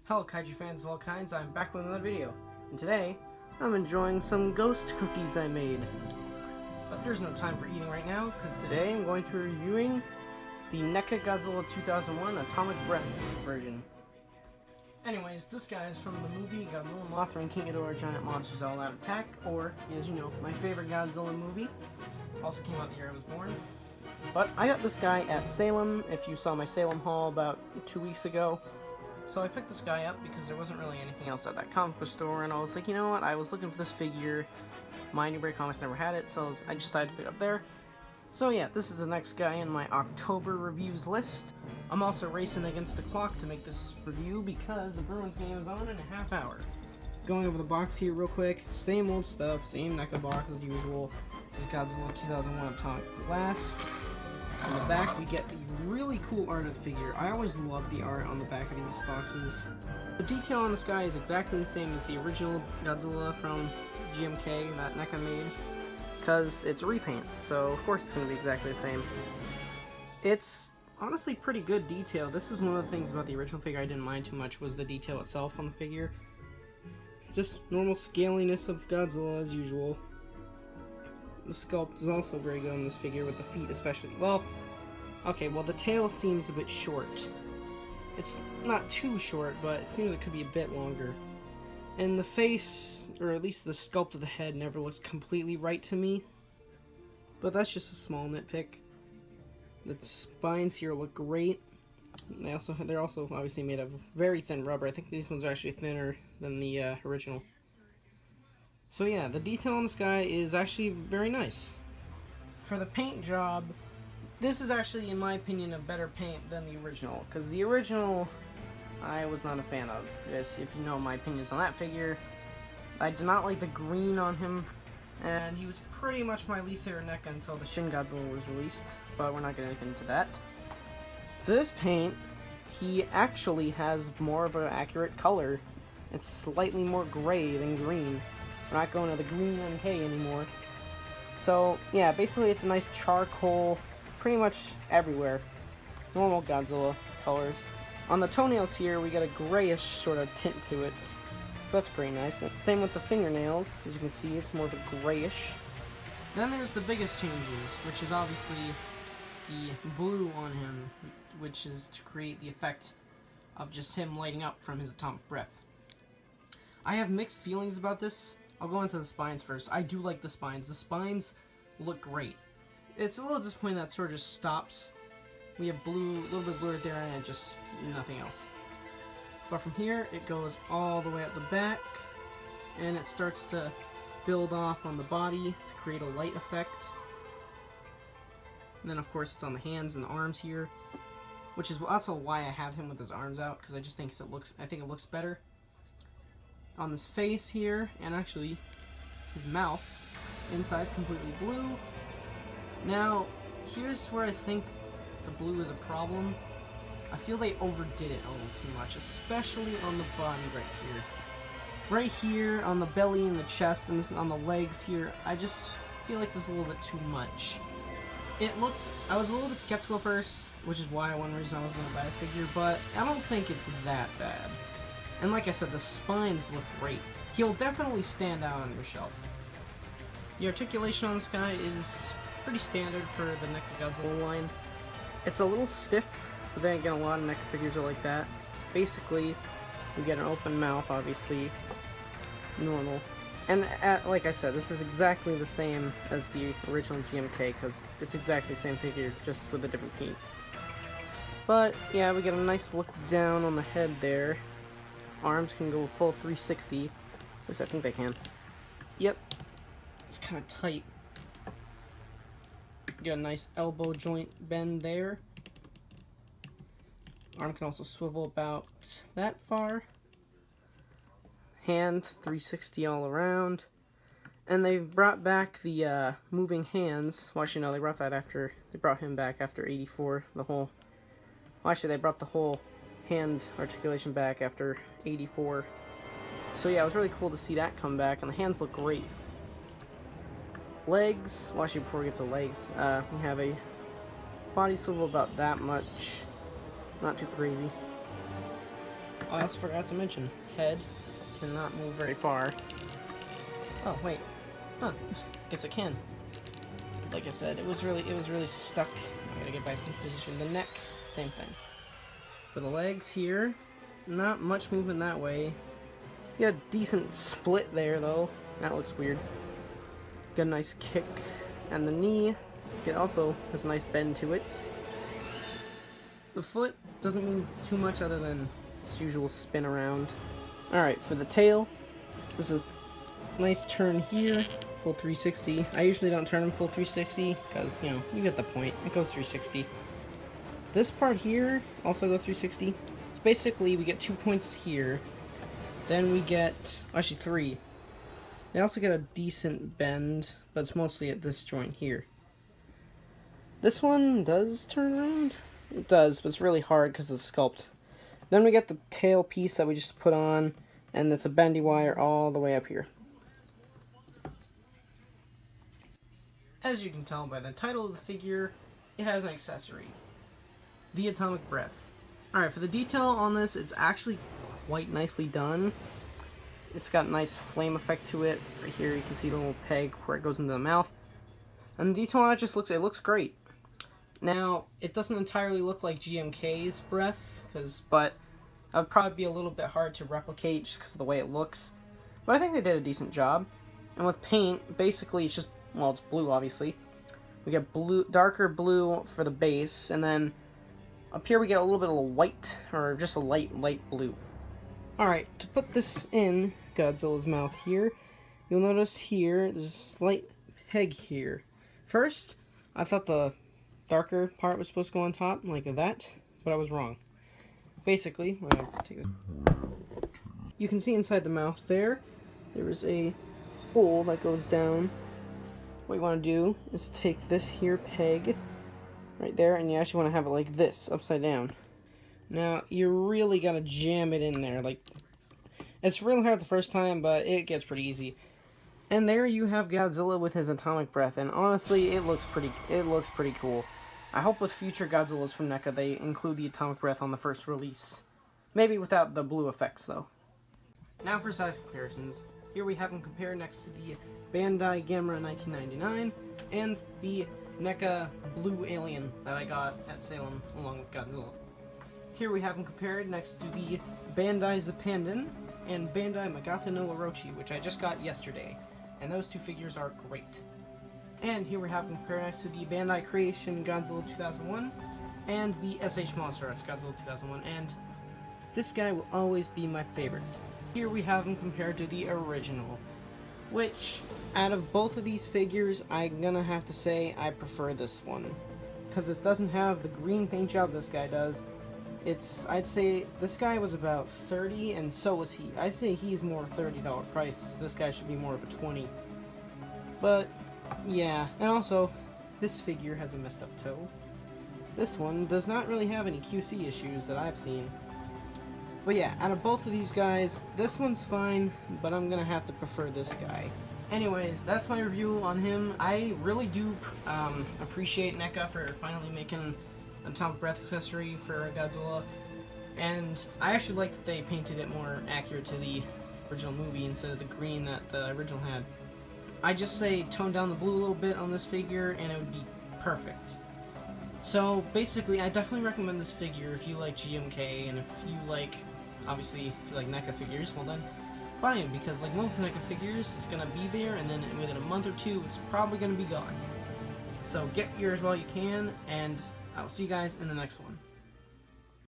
Hello kaiju fans of all kinds, I'm back with another video, and today I'm enjoying some ghost cookies I made. But there's no time for eating right now, because today I'm going to be reviewing the Neca Godzilla 2001 Atomic Breath version. Anyways, this guy is from the movie Godzilla, Mothra, and King Ghidorah Giant Monsters All Out Attack, or, as you know, my favorite Godzilla movie. Also came out the year I was born. But I got this guy at Salem, if you saw my Salem haul about 2 weeks ago. So I picked this guy up because there wasn't really anything else at that comic book store, and I was like, you know what, I was looking for this figure. My Newbury Comics never had it, so I just decided to pick it up there. So yeah, this is the next guy in my October reviews list. I'm also racing against the clock to make this review because the Bruins game is on in a half hour. Going over the box here real quick, same old stuff, same NECA box as usual. This is Godzilla 2001 Atomic Blast. On the back, we get the really cool art of the figure. I always love the art on the back of these boxes. The detail on this guy is exactly the same as the original Godzilla from GMK that NECA made, because it's a repaint, so of course it's going to be exactly the same. It's honestly pretty good detail. This was one of the things about the original figure I didn't mind too much, was the detail itself on the figure. Just normal scaliness of Godzilla as usual. The sculpt is also very good on this figure, with the feet especially. Well, okay, well the tail seems a bit short. It's not too short, but it seems it could be a bit longer. And the face, or at least the sculpt of the head, never looks completely right to me. But that's just a small nitpick. The spines here look great. They're also obviously made of very thin rubber. I think these ones are actually thinner than the original. So yeah, the detail on this guy is actually very nice. For the paint job, this is actually, in my opinion, a better paint than the original, because the original I was not a fan of. If you know my opinions on that figure, I did not like the green on him, and he was pretty much my least favorite NECA until the Shin Godzilla was released, but we're not going to get into that. For this paint, he actually has more of an accurate color. It's slightly more gray than green. We're not going to the green MK anymore. So, yeah, basically it's a nice charcoal pretty much everywhere. Normal Godzilla colors. On the toenails here, we get a grayish sort of tint to it. So that's pretty nice. And same with the fingernails. As you can see, it's more of a grayish. Then there's the biggest changes, which is obviously the blue on him, which is to create the effect of just him lighting up from his atomic breath. I have mixed feelings about this. I'll go into the spines first. I do like the spines. The spines look great. It's a little disappointing that it sort of just stops. We have blue, a little bit of blue right there, and just nothing else. But from here, it goes all the way up the back, and it starts to build off on the body to create a light effect. And then, of course, it's on the hands and the arms here, which is also why I have him with his arms out, because I just think it looks better. On this face here, and actually his mouth, inside completely blue. Now, here's where I think the blue is a problem. I feel they overdid it a little too much, especially on the body right here. Right here, on the belly and the chest, and on the legs here, I just feel like this is a little bit too much. I was a little bit skeptical first, which is why one reason I was going to buy a figure, but I don't think it's that bad. And like I said, the spines look great. He'll definitely stand out on your shelf. The articulation on this guy is pretty standard for the NECA Godzilla line. It's a little stiff, but then again, a lot of NECA figures are like that. Basically, you get an open mouth, obviously, normal. And like I said, this is exactly the same as the original GMK, because it's exactly the same figure, just with a different paint. But yeah, we get a nice look down on the head there. Arms can go full 360. At least I think they can. Yep. It's kind of tight. Get a nice elbow joint bend there. Arm can also swivel about that far. Hand 360 all around. And they've brought back the moving hands. Well, actually no, they brought him back after 84. Well, actually they brought the whole hand articulation back after 84. So yeah, it was really cool to see that come back, and the hands look great. Legs, well actually before we get to the legs, we have a body swivel about that much. Not too crazy. I also forgot to mention, head cannot move very far. Oh wait, huh? Guess it can. Like I said, it was really stuck. I gotta get back in position. The neck, same thing. For the legs here, not much movement that way. You got a decent split there though. That looks weird. Got a nice kick, and the knee also has a nice bend to it. The foot doesn't move too much other than its usual spin around. Alright, for the tail, this is a nice turn here, full 360. I usually don't turn them full 360, because, you know, you get the point. It goes 360. This part here also goes 360. So basically, we get 2 points here. Then we get, actually 3. They also get a decent bend, but it's mostly at this joint here. This one does turn around. It does, but it's really hard because of the sculpt. Then we get the tail piece that we just put on, and it's a bendy wire all the way up here. As you can tell by the title of the figure, it has an accessory. The Atomic Breath. Alright, for the detail on this, it's actually quite nicely done. It's got a nice flame effect to it. Right here you can see the little peg where it goes into the mouth. And the detail on it just looks great. Now, it doesn't entirely look like GMK's breath, but that would probably be a little bit hard to replicate just because of the way it looks. But I think they did a decent job. And with paint, basically it's just, well, it's blue obviously. We get blue, darker blue for the base, and then up here we get a little bit of a white, or just a light blue. Alright, to put this in Godzilla's mouth here, you'll notice here, there's a slight peg here. First, I thought the darker part was supposed to go on top, like that, but I was wrong. Basically, I'm gonna take this. You can see inside the mouth there is a hole that goes down. What you want to do is take this here peg, right there, and you actually want to have it like this, upside down. Now, you really gotta jam it in there, like, it's really hard the first time, but it gets pretty easy. And there you have Godzilla with his atomic breath, and honestly, it looks pretty cool. I hope with future Godzillas from NECA they include the atomic breath on the first release. Maybe without the blue effects, though. Now for size comparisons. Here we have them compared next to the Bandai Gamera 1999 and the NECA Blue Alien that I got at Salem along with Godzilla. Here we have them compared next to the Bandai Zapanden and Bandai Magata no Orochi, which I just got yesterday. And those two figures are great. And here we have them compared next to the Bandai Creation Godzilla 2001 and the SH Monster Arts Godzilla 2001, and this guy will always be my favorite. Here we have them compared to the original, which, out of both of these figures, I'm gonna have to say I prefer this one. Because it doesn't have the green paint job this guy does. I'd say this guy was about 30, and so was he. I'd say he's more $30 price. This guy should be more of a 20. But, yeah. And also, this figure has a messed up toe. This one does not really have any QC issues that I've seen. But yeah, out of both of these guys, this one's fine, but I'm gonna have to prefer this guy. Anyways, that's my review on him. I really do appreciate NECA for finally making an Atomic Breath accessory for Godzilla. And I actually like that they painted it more accurate to the original movie instead of the green that the original had. I just say tone down the blue a little bit on this figure and it would be perfect. So basically, I definitely recommend this figure if you like GMK, and if you like, obviously, if you like NECA figures, well then, buy them, because like most NECA figures, it's going to be there, and then within a month or two, it's probably going to be gone. So get yours while you can, and I'll see you guys in the next one.